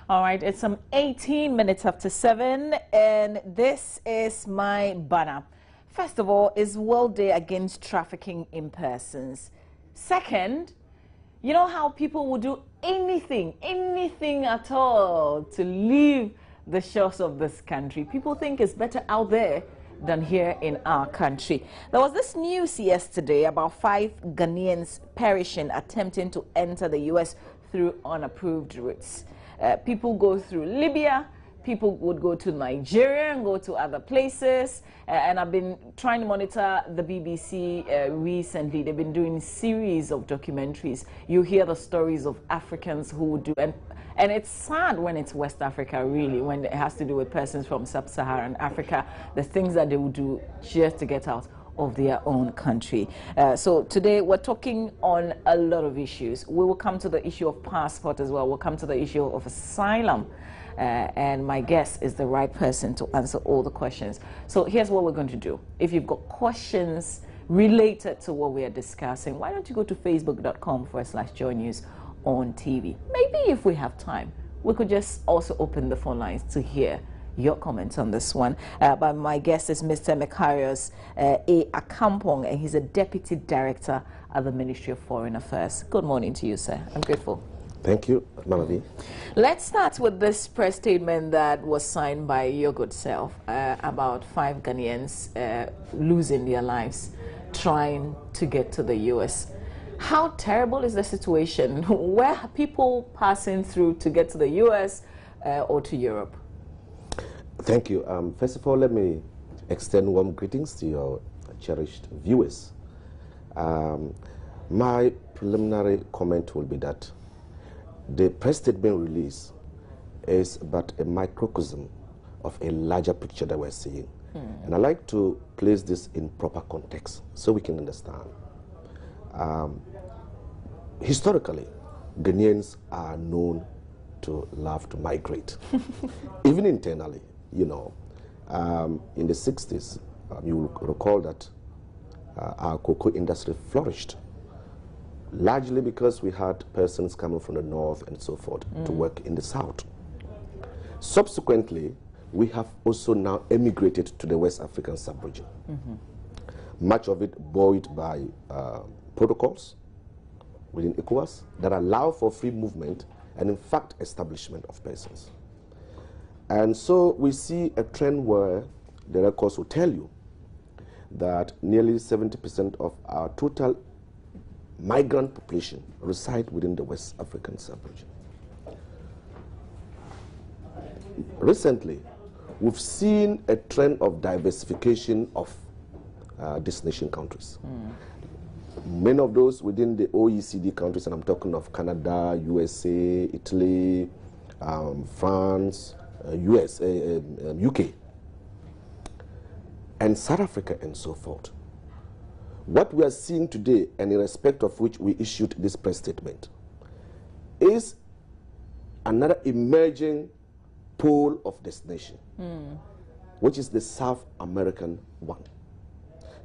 All right, it's some 18 minutes after 7, and this is my banner. First of all, it's World Day Against Trafficking in Persons. Second, you know how people will do anything at all to leave the shores of this country. People think it's better out there than here in our country. There was this news yesterday about 5 Ghanaians perishing attempting to enter the U.S. through unapproved routes. People go through Libya, people would go to Nigeria and go to other places. And I've been trying to monitor the BBC recently. They've been doing a series of documentaries. You hear the stories of Africans who would do, and it's sad when it's West Africa, really, when it has to do with persons from sub-Saharan Africa, the things that they would do just to get out of their own country. So today we're talking on a lot of issues. We will come to the issue of passport as well. We'll come to the issue of asylum. And my guest is the right person to answer all the questions. So here's what we're going to do. If you've got questions related to what we are discussing, why don't you go to facebook.com/joynews on TV. Maybe if we have time, we could just also open the phone lines to hear your comments on this one. But my guest is Mr. Makarios A. Akampong, and he's a Deputy Director at the Ministry of Foreign Affairs. Good morning to you, sir. I'm grateful. Thank you, Melody. Let's start with this press statement that was signed by your good self about 5 Ghanaians losing their lives trying to get to the U.S. How terrible is the situation? Where are people passing through to get to the U.S. Or to Europe? Thank you. First of all, let me extend warm greetings to your cherished viewers. My preliminary comment will be that the press statement release is but a microcosm of a larger picture that we're seeing. And I like to place this in proper context so we can understand. Historically, Ghanaians are known to love to migrate, even internally. You know, in the 60s, you will recall that our cocoa industry flourished, largely because we had persons coming from the north and so forth to work in the south. Subsequently, we have also now emigrated to the West African sub-region. Much of it buoyed by protocols within ECOWAS that allow for free movement and, in fact, establishment of persons. And so we see a trend where the records will tell you that nearly 70% of our total migrant population reside within the West African sub-region. Recently, we've seen a trend of diversification of destination countries. Many of those within the OECD countries, and I'm talking of Canada, USA, Italy, France, UK, and South Africa, and so forth. What we are seeing today, and in respect of which we issued this press statement, is another emerging pole of destination, which is the South American one.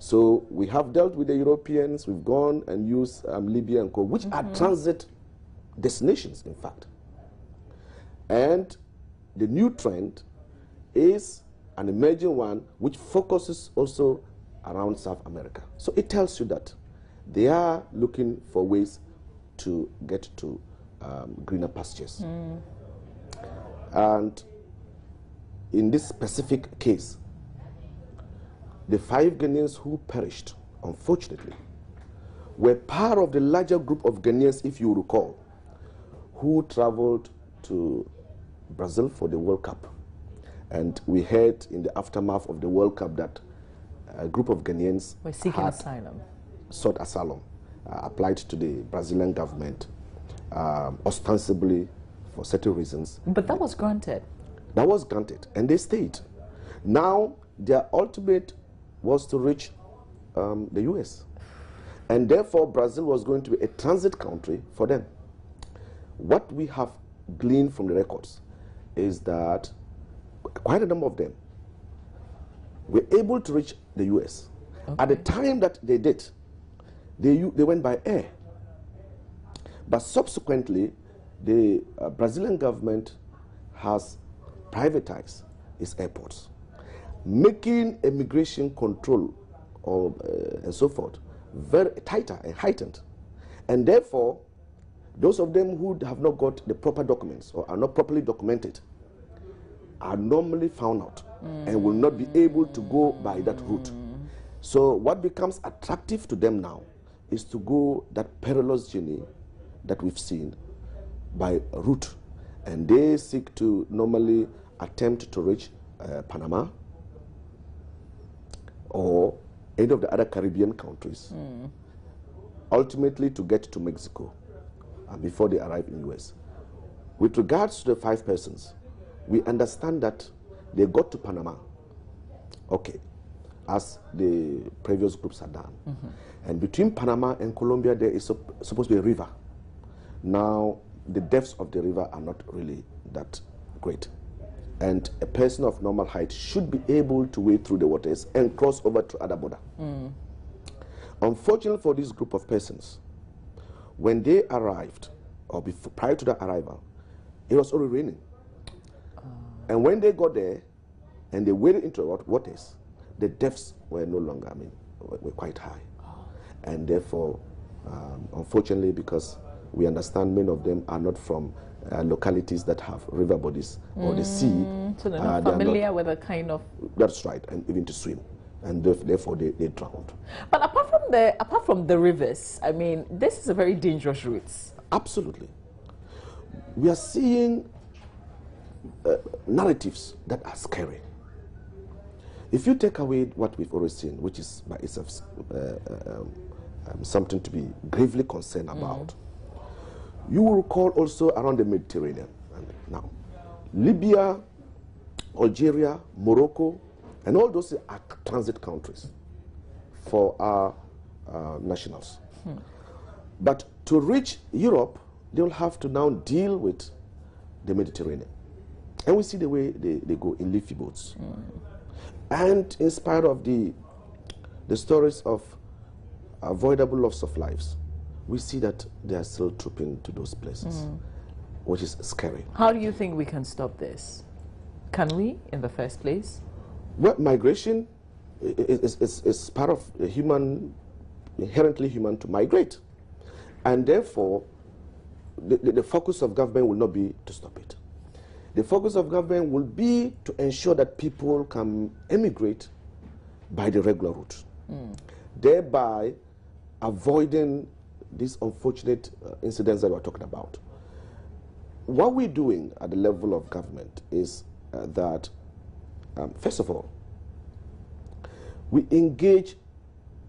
So we have dealt with the Europeans, we've gone and used Libya and Co, which are transit destinations, in fact. And the new trend is an emerging one which focuses also around South America. So it tells you that they are looking for ways to get to greener pastures. And in this specific case, the 5 Ghanaians who perished, unfortunately, were part of the larger group of Ghanaians, if you recall, who traveled to Brazil for the World Cup. And we heard in the aftermath of the World Cup that a group of Ghanaians were seeking asylum. Sought asylum, applied to the Brazilian government, ostensibly for certain reasons. But that was granted. That was granted, and they stayed. Now, their ultimate was to reach the US. And therefore, Brazil was going to be a transit country for them. What we have gleaned from the records is that quite a number of them were able to reach the US. At the time that they did, they went by air. But subsequently, the Brazilian government has privatized its airports, making immigration control and so forth very tighter and heightened. And therefore, those of them who have not got the proper documents or are not properly documented are normally found out and will not be able to go by that route. So what becomes attractive to them now is to go that perilous journey that we've seen by route. And they seek to normally attempt to reach Panama or any of the other Caribbean countries, ultimately to get to Mexico before they arrive in the US. With regards to the 5 persons, we understand that they got to Panama, okay, as the previous groups had done. And between Panama and Colombia, there is supposed to be a river. Now, the depths of the river are not really that great. And a person of normal height should be able to wade through the waters and cross over to other border. Unfortunately for this group of persons, when they arrived, or prior to their arrival, it was already raining. And when they got there and they waded into the waters, the depths were no longer, were quite high. And therefore, unfortunately, because we understand many of them are not from localities that have river bodies or the sea. So they're not familiar with a kind of... That's right, and even to swim. And therefore they drowned. But apart from the rivers, I mean, this is a very dangerous route. Absolutely. We are seeing narratives that are scary. If you take away what we've already seen, which is by itself something to be gravely concerned about, you will recall also around the Mediterranean. Now, Libya, Algeria, Morocco, and all those are transit countries for our nationals. But to reach Europe, they will have to now deal with the Mediterranean. And we see the way they go in leafy boats. And in spite of the stories of avoidable loss of lives, we see that they are still trooping to those places, which is scary. How do you think we can stop this? Can we, in the first place? Well, migration is part of a human, inherently human to migrate. And therefore, the focus of government will not be to stop it. The focus of government will be to ensure that people can emigrate by the regular route, thereby avoiding these unfortunate incidents that we're talking about. What we're doing at the level of government is that, first of all, we engage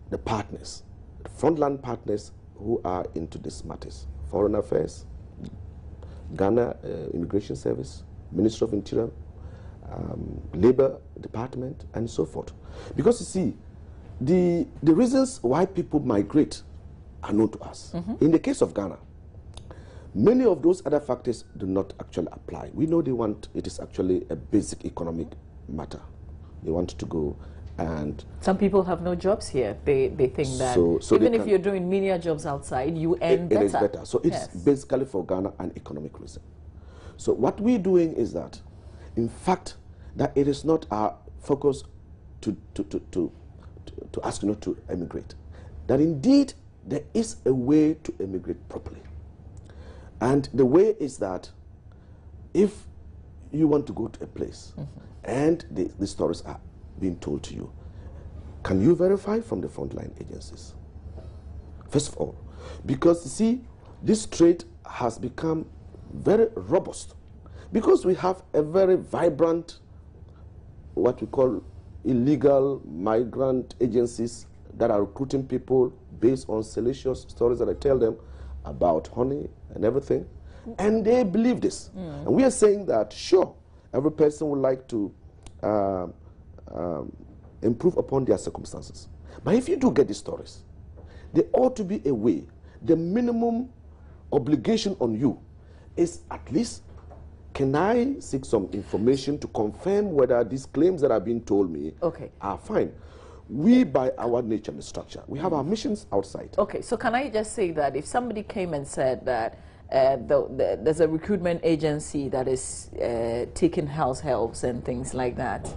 the partners, the frontline partners who are into these matters. Foreign Affairs, Ghana Immigration Service, Ministry of Interior, Labor Department, and so forth. Because you see, the reasons why people migrate are known to us. In the case of Ghana, many of those other factors do not actually apply. We know it is actually a basic economic matter. They want to go, and some people have no jobs here. They think that even if you're doing menial jobs outside, you earn better. It is better. So it's basically for Ghana an economic reason. So what we're doing is that, in fact, that it is not our focus to ask you not to emigrate. That indeed there is a way to emigrate properly. And the way is that if you want to go to a place and the stories are being told to you, can you verify from the frontline agencies? First of all, because you see, this trade has become very robust because we have a very vibrant, what we call illegal migrant agencies that are recruiting people based on salacious stories that I tell them about honey and everything, and they believe this. And we are saying that, sure, every person would like to improve upon their circumstances. But if you do get these stories, there ought to be a way. The minimum obligation on you is at least, can I seek some information to confirm whether these claims that are being told me are fine? We, by our nature and structure, we have our missions outside. Okay, so can I just say that if somebody came and said that there's a recruitment agency that is taking house helps and things like that.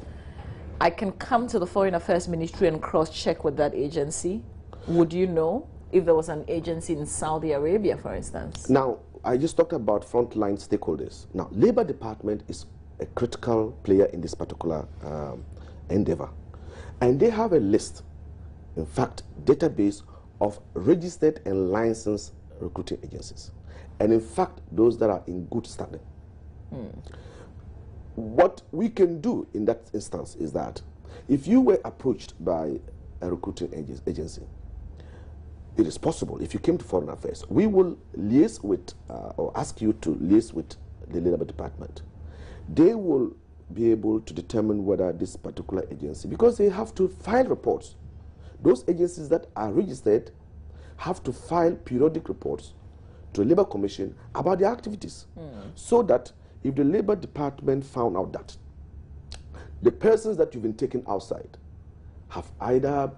I can come to the Foreign Affairs Ministry and cross-check with that agency. Would you know if there was an agency in Saudi Arabia, for instance? Now, I just talked about frontline stakeholders. Now, Labour Department is a critical player in this particular endeavor. And they have a list, in fact, database of registered and licensed recruiting agencies. And in fact, those that are in good standing. What we can do in that instance is that if you were approached by a recruiting agency, it is possible, if you came to Foreign Affairs, we will liaise with, or ask you to liaise with the Labour Department. They will be able to determine whether this particular agency, because they have to file reports. Those agencies that are registered have to file periodic reports to the Labour Commission about their activities, so that if the Labour Department found out that the persons that you've been taken outside have either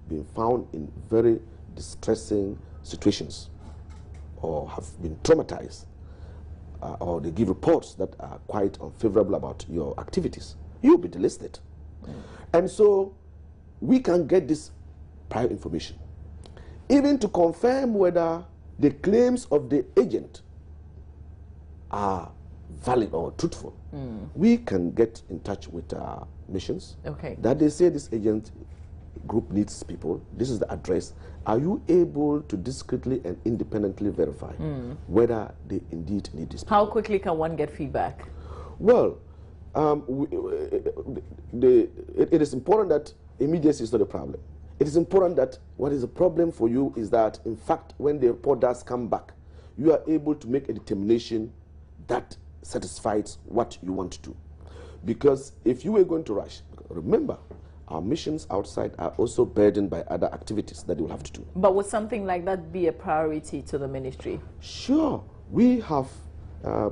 been found in very distressing situations or have been traumatized, or they give reports that are quite unfavorable about your activities, you'll be delisted. And so we can get this prior information, even to confirm whether the claims of the agent are valid or truthful. We can get in touch with our missions, that they say this agent group needs people, this is the address. Are you able to discreetly and independently verify whether they indeed need this people? How quickly can one get feedback? Well, it is important that immediacy is not a problem. It is important that what is a problem for you is that, in fact, when the report does come back, you are able to make a determination that satisfies what you want to do. Because if you were going to rush, remember, our missions outside are also burdened by other activities that they will have to do. But would something like that be a priority to the ministry? Sure. We have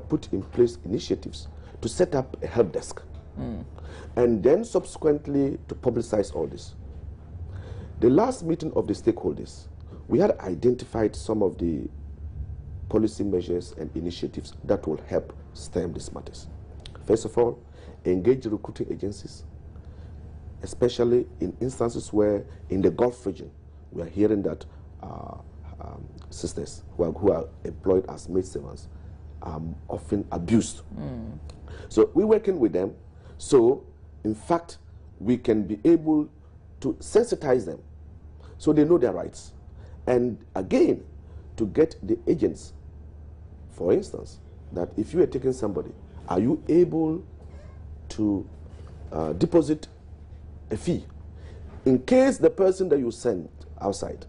put in place initiatives to set up a help desk, and then subsequently to publicize all this. The last meeting of the stakeholders, we had identified some of the policy measures and initiatives that will help stem these matters. First of all, engage the recruiting agencies, especially in instances where in the Gulf region, we are hearing that sisters who are employed as maid servants are often abused. So we're working with them. So, in fact, we can be able to sensitize them so they know their rights. And again, to get the agents, for instance, that if you are taking somebody, are you able to deposit a fee in case the person that you sent outside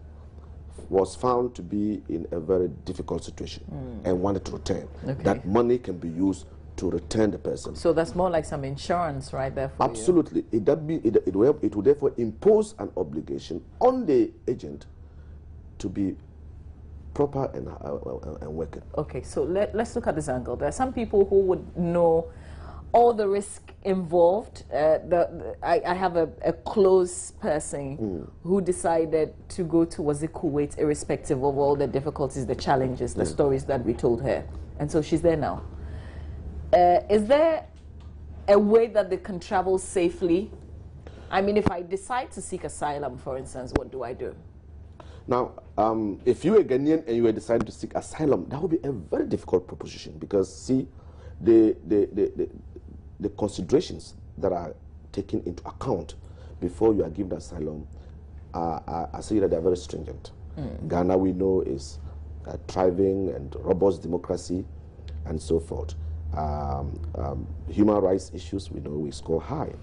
was found to be in a very difficult situation and wanted to return? That money can be used to return the person. So that's more like some insurance right there for Absolutely. You. It will therefore impose an obligation on the agent to be proper and working. Okay, so let's look at this angle. There are some people who would know all the risk involved. I have a close person who decided to go to Kuwait irrespective of all the difficulties, the challenges, the stories that we told her. And so she's there now. Is there a way that they can travel safely? I mean, if I decide to seek asylum, for instance, what do I do? Now, if you are Ghanaian and you are deciding to seek asylum, that would be a very difficult proposition, because, see, the considerations that are taken into account before you are given asylum I say that they are very stringent. Ghana, we know, is a thriving and robust democracy and so forth. Human rights issues, we know we score high.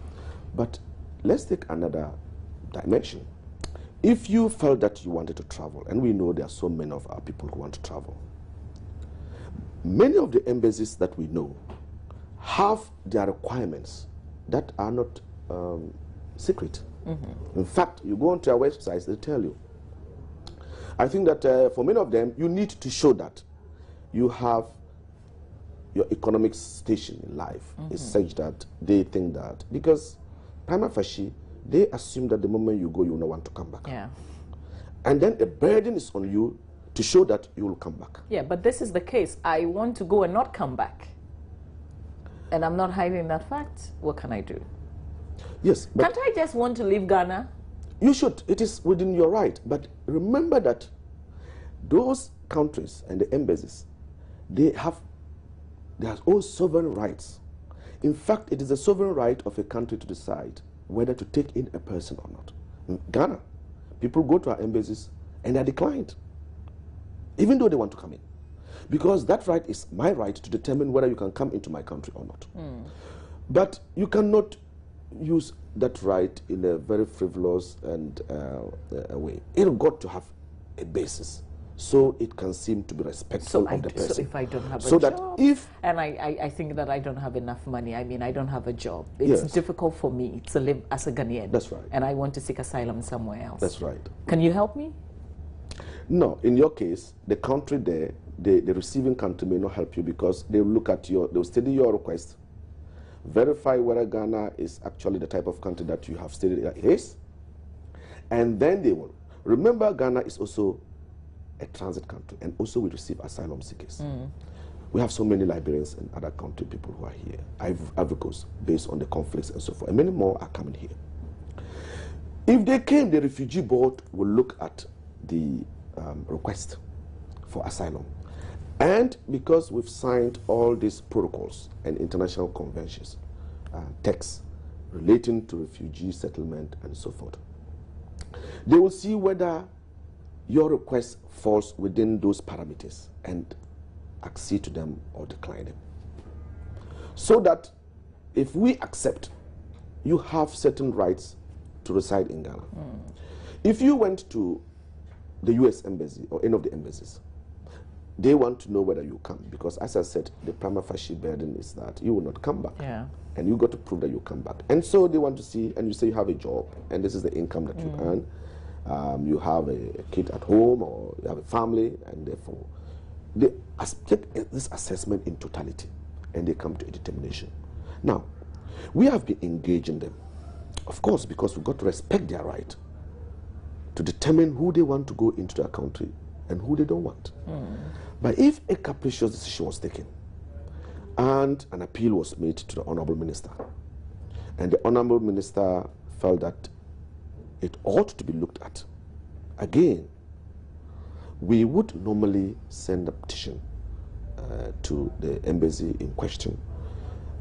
But let's take another dimension. If you felt that you wanted to travel, and we know there are so many of our people who want to travel, many of the embassies that we know have their requirements that are not secret. In fact, you go onto our websites, they tell you. I think that for many of them, you need to show that you have your economic station in life is such that they think that, because prima facie, they assume that the moment you go, you will not want to come back. Yeah. And then a burden is on you to show that you will come back. Yeah, but this is the case. I want to go and not come back. And I'm not hiding that fact. What can I do? Yes, but can't I just want to leave Ghana? You should. It is within your right. But remember that those countries and the embassies, they have their own sovereign rights. In fact, it is a sovereign right of a country to decide whether to take in a person or not. In Ghana, people go to our embassies and are declined, even though they want to come in. Because that right is my right to determine whether you can come into my country or not. But you cannot use that right in a very frivolous and way. It's got to have a basis, so it can seem to be respectful of the person. So if I don't have a so job, that if and I think that I don't have enough money, I mean, I don't have a job. It's difficult for me to live as a Ghanaian. That's right. And I want to seek asylum somewhere else. That's right. Can you help me? No, in your case, the country there, the receiving country may not help you because they will look at they'll study your request, verify whether Ghana is actually the type of country that you have stated it is, and then they will. Remember, Ghana is also a transit country, and also we receive asylum seekers. We have so many Liberians and other country people who are here, Ivory Coast, based on the conflicts and so forth, and many more are coming here. If they came, the refugee board will look at the request for asylum. And because we've signed all these protocols and international conventions, texts relating to refugee settlement and so forth, they will see whether your request falls within those parameters and accede to them or decline them. So that if we accept, you have certain rights to reside in Ghana. If you went to the U.S. embassy or any of the embassies, they want to know whether you come, because as I said, the prima facie burden is that you will not come back. And you got to prove that you come back. And so they want to see, and you say you have a job, and this is the income that you earn. You have a kid at home, or you have a family, and therefore they take this assessment in totality, and they come to a determination. Now, we have been engaging them, of course, because we've got to respect their right to determine who they want to go into their country and who they don't want. But if a capricious decision was taken and an appeal was made to the Honorable Minister, and the Honorable Minister felt that it ought to be looked at, again, we would normally send a petition to the embassy in question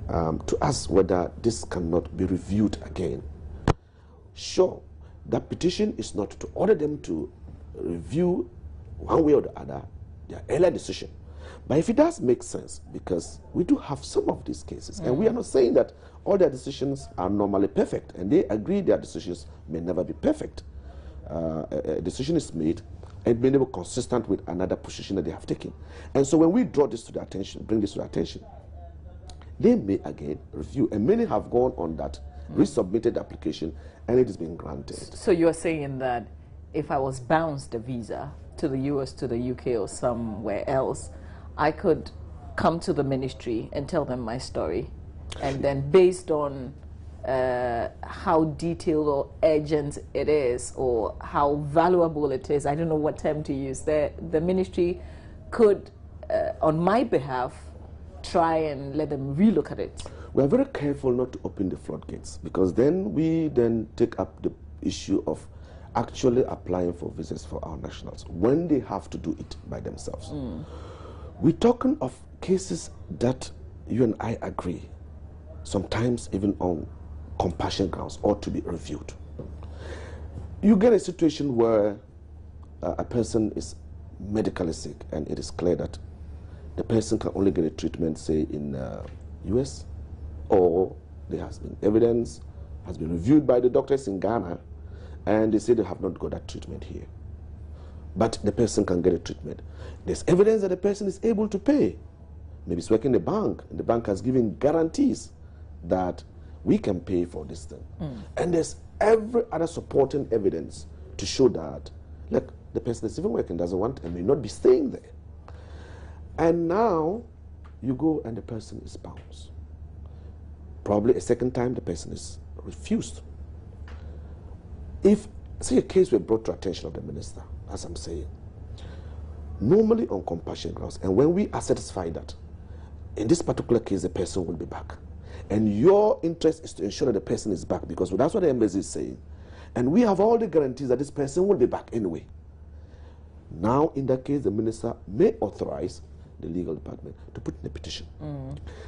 to ask whether this cannot be reviewed again. Sure, that petition is not to order them to review one way or the other their earlier decision. But if it does make sense, because we do have some of these cases, and we are not saying that all their decisions are normally perfect, and they agree their decisions may never be perfect. A decision is made and may never be consistent with another position that they have taken. And so when we draw this to their attention, bring this to their attention, they may again review, and many have gone on that, resubmitted the application, and it has been granted. So you are saying that if I was bounced a visa to the US, to the UK, or somewhere else, I could come to the ministry and tell them my story, and then based on how detailed or urgent it is, or how valuable it is, I don't know what term to use, the ministry could, on my behalf, try and let them relook at it. We are very careful not to open the floodgates, because then we take up the issue of actually applying for visas for our nationals when they have to do it by themselves. We're talking of cases that you and I agree, sometimes even on compassion grounds, ought to be reviewed. You get a situation where a person is medically sick, and it is clear that the person can only get a treatment, say, in US, or there has been evidence, has been reviewed by the doctors in Ghana, and they say they have not got that treatment here. But the person can get a treatment. There's evidence that the person is able to pay. Maybe it's working in a bank, and the bank has given guarantees that we can pay for this thing. And there's every other supporting evidence to show that, look, the person is even working, doesn't want, and may not be staying there. And now you go and the person is bounced. Probably a second time the person is refused. If, say, a case were brought to attention of the minister, as I'm saying, normally on compassion grounds. And when we are satisfied that in this particular case the person will be back, and your interest is to ensure that the person is back, because that's what the embassy is saying, and we have all the guarantees that this person will be back anyway. Now, in that case, the minister may authorize the legal department to put in a petition.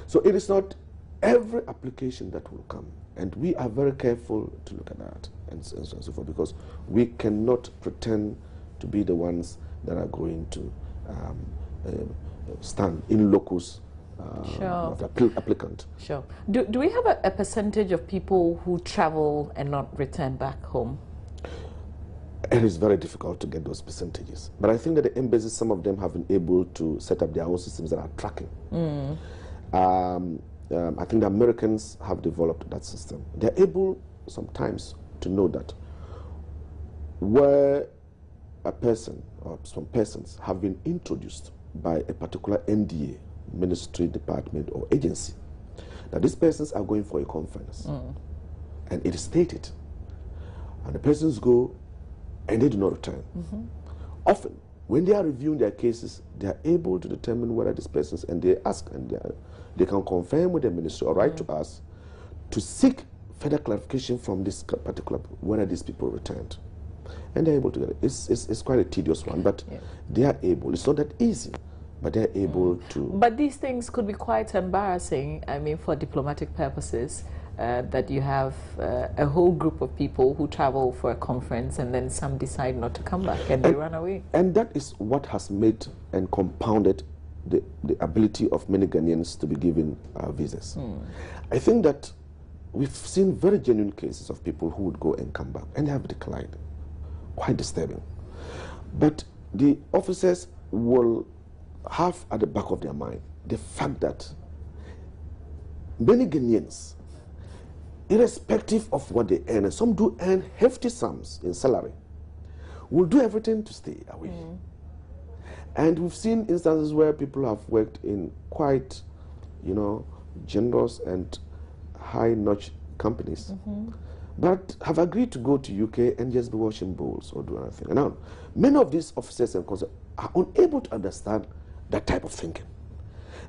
So it is not every application that will come, and we are very careful to look at that and so on and so forth, because we cannot pretend to be the ones that are going to stand in locus of the applicant. Sure. Do we have a percentage of people who travel and not return back home? It is very difficult to get those percentages. But I think that the embassies, some of them have been able to set up their own systems that are tracking. I think the Americans have developed that system. They're able sometimes to know that where a person or some persons have been introduced by a particular NDA, ministry, department, or agency, that these persons are going for a conference. And it is stated. And the persons go and they do not return. Often, when they are reviewing their cases, they are able to determine whether these persons, and they ask, and they can confirm with the ministry or write to us to seek further clarification from this particular, whether these people returned. And they're able to get it. It's quite a tedious one, but they are able. It's not that easy, but they're able to. But these things could be quite embarrassing, I mean, for diplomatic purposes. That you have a whole group of people who travel for a conference and then some decide not to come back and they run away. And that is what has made and compounded the ability of many Ghanaians to be given visas. I think that we've seen very genuine cases of people who would go and come back and they have declined. Quite disturbing. But the officers will have at the back of their mind the fact that many Ghanaians, irrespective of what they earn, and some do earn hefty sums in salary, will do everything to stay away. And we've seen instances where people have worked in quite, generous and high-notch companies, but have agreed to go to UK and just be washing bowls or do anything. And now, many of these officers and consuls are unable to understand that type of thinking.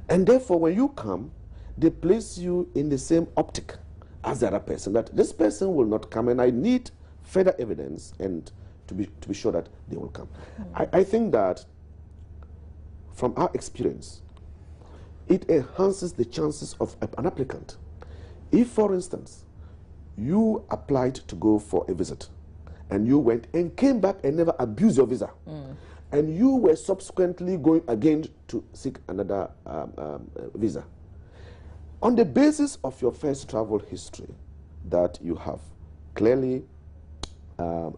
And therefore, when you come, they place you in the same optic as the other person, that this person will not come, and I need further evidence and to be sure that they will come. I think that from our experience, it enhances the chances of an applicant. If, for instance, you applied to go for a visit and you went and came back and never abused your visa, and you were subsequently going again to seek another visa, on the basis of your first travel history, that you have clearly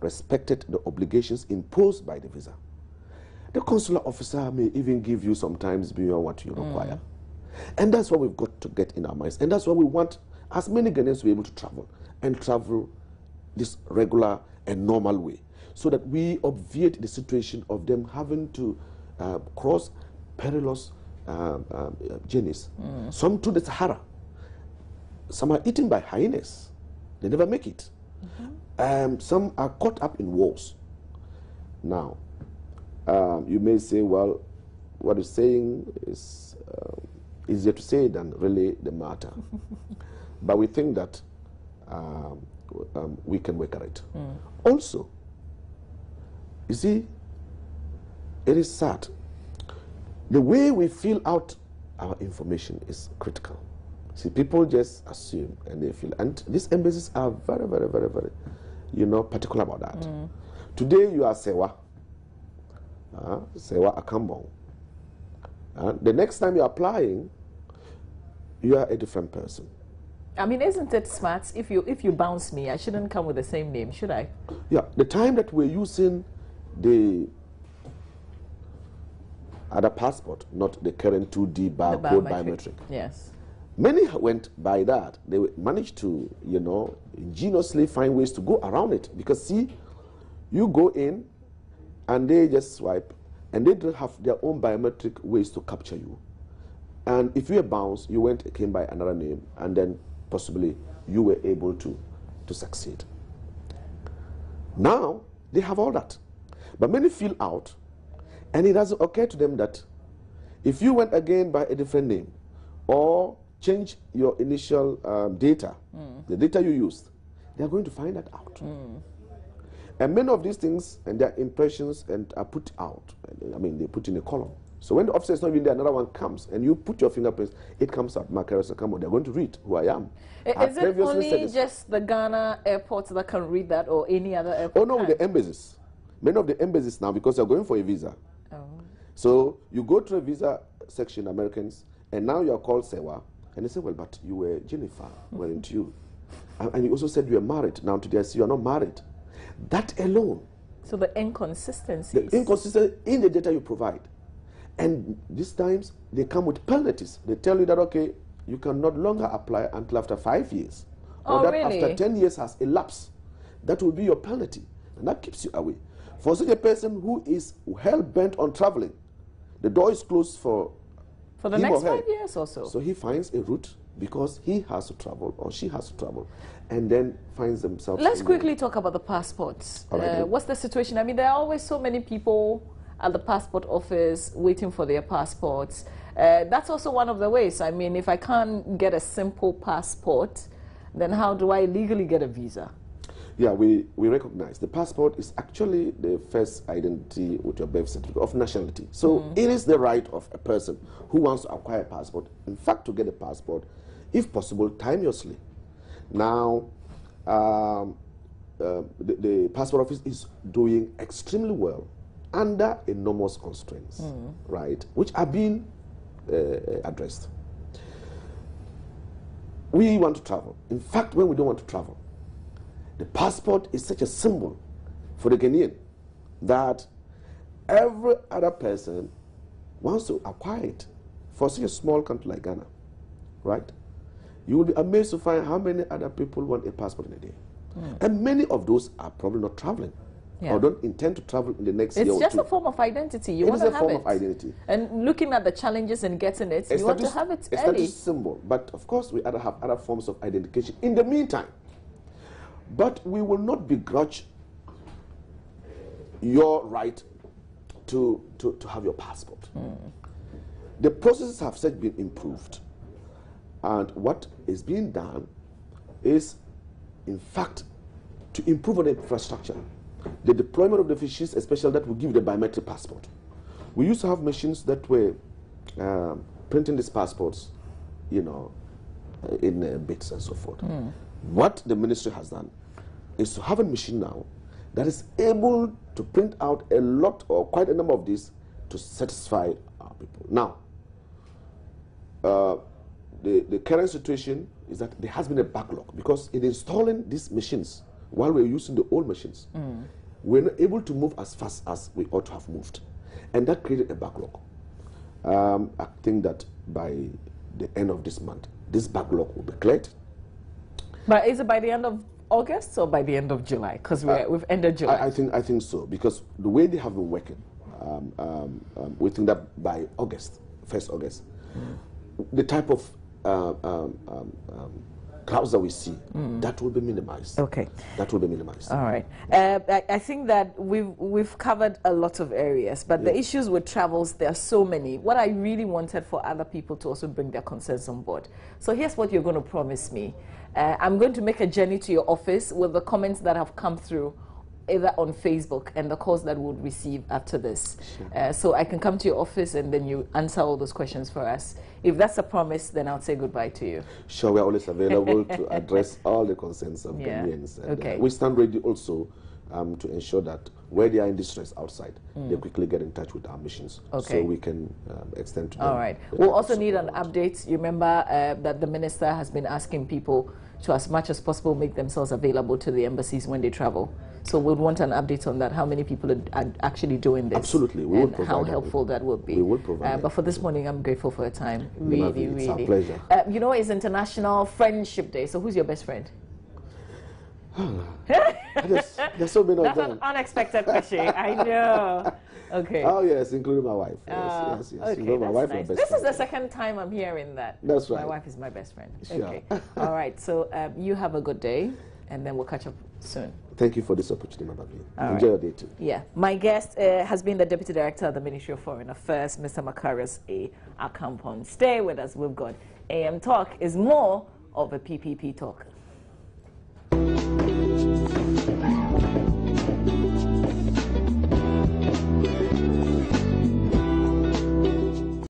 respected the obligations imposed by the visa, the consular officer may even give you sometimes beyond what you require. And that's what we've got to get in our minds. And that's why we want as many Ghanaians to be able to travel, and travel this regular and normal way, so that we obviate the situation of them having to cross perilous journeys. Some to the Sahara. Some are eaten by hyenas. They never make it. Some are caught up in wars. Now, you may say, well, what he's saying is easier to say than really the matter. But we think that we can work at it. Also, you see, it is sad. The way we fill out our information is critical. See, people just assume and they feel, and these embassies are very, very, very, very, particular about that. Today you are Sewa, Sewa Akambong. The next time you're applying, you are a different person. I mean, isn't it smart? If you bounce me, I shouldn't come with the same name, should I? Yeah, the time that we're using the other passport, not the current 2D barcode biometric. Yes. Many went by that. They managed to, ingeniously find ways to go around it. Because see, you go in and they just swipe, and they don't have their own biometric ways to capture you. And if you were bounced, you came by another name, and then possibly you were able to succeed. Now, they have all that. But many fill out, And it doesn't occur to them that if you went again by a different name or change your initial data, the data you used, they're going to find that out. And many of these things and their impressions are put out. I mean, they put in a column. So when the officer is not even there, another one comes, and you put your fingerprints, it comes out. Markers come out. They're going to read who I am. Is it only just the Ghana airports that can read that, or any other airport? Oh no, with the embassies. Many of the embassies now, because they're going for a visa. Oh. So you go to a visa section, Americans, and now you're called Sewa, and they say, well, but you were Jennifer, weren't you? And you also said you were married. Now today I see you're not married. That alone. So the inconsistencies. The inconsistency in the data you provide. And these times, they come with penalties. They tell you that, okay, you can no longer apply until after 5 years. Or that really? After 10 years has elapsed. That will be your penalty. And that keeps you away. For such a person who is hell-bent on traveling, the door is closed for the next 5 years or so. So he finds a route because he has to travel or she has to travel, and then finds themselves... Let's quickly talk about the passports. What's the situation? I mean, there are always so many people at the passport office waiting for their passports. That's also one of the ways. I mean, if I can't get a simple passport, then how do I legally get a visa? Yeah, we recognize the passport is actually the first identity with your birth certificate of nationality. So it is the right of a person who wants to acquire a passport, in fact, to get a passport, if possible, timelessly. Now, the passport office is doing extremely well under enormous constraints, right, which are being addressed. We want to travel. In fact, when we don't want to travel, the passport is such a symbol for the Ghanaian that every other person wants to acquire it for such a small country like Ghana, right? You will be amazed to find how many other people want a passport in a day. And many of those are probably not traveling or don't intend to travel in the next year or two. It's just a form of identity. You want to have it. It is a form of identity. And looking at the challenges in getting it, you want to have it early. It's a symbol. But of course, we have other forms of identification in the meantime. But we will not begrudge your right to have your passport. The processes have said been improved. And what is being done is, in fact, to improve on the infrastructure. The deployment of the machines, especially that will give the biometric passport. We used to have machines that were printing these passports, you know, in bits and so forth. What the ministry has done is to have a machine now that is able to print out a lot or quite a number of these to satisfy our people. Now, the current situation is that there has been a backlog because in installing these machines, while we're using the old machines, we're not able to move as fast as we ought to have moved. And that created a backlog. I think that by the end of this month, this backlog will be cleared. But is it by the end of August or by the end of July? Because we've ended July. I think so, because the way they have been working, we think that by August, 1st August, the type of crowds that we see, that will be minimized. Okay. That will be minimized. All right. I think that we've covered a lot of areas, but the issues with travels, there are so many. What I really wanted for other people to also bring their concerns on board. So here's what you're going to promise me. I'm going to make a journey to your office with the comments that have come through either on Facebook and the calls that we'll receive after this. Sure. So I can come to your office and then you answer all those questions for us. If that's a promise, then I'll say goodbye to you. Sure, we're always available to address all the concerns of Ghanaians. And, we stand ready also to ensure that where they are in distress outside, they quickly get in touch with our missions so we can extend to them. All right. We'll also need an update. You remember that the minister has been asking people to, as much as possible, make themselves available to the embassies when they travel. So we'd want an update on that, how many people are actually doing this. Absolutely. We will provide how helpful that would be. We will provide but for this morning, I'm grateful for your time. Really. It's our pleasure. You know, it's International Friendship Day, so who's your best friend? There's so many of them. That's an unexpected question. I know. Okay. Oh yes, including my wife. Yes. Okay, you know, my wife nice. is This is the second time I'm hearing that. That's right. My wife is my best friend. Sure. Okay. All right. So you have a good day. and then we'll catch up soon. Thank you for this opportunity, Mama B. All Enjoy right. your day too. Yeah. My guest has been the Deputy Director of the Ministry of Foreign Affairs, Mr. Macarius A. Akampon. Stay with us. We've got AM Talk is more of a PPP talk.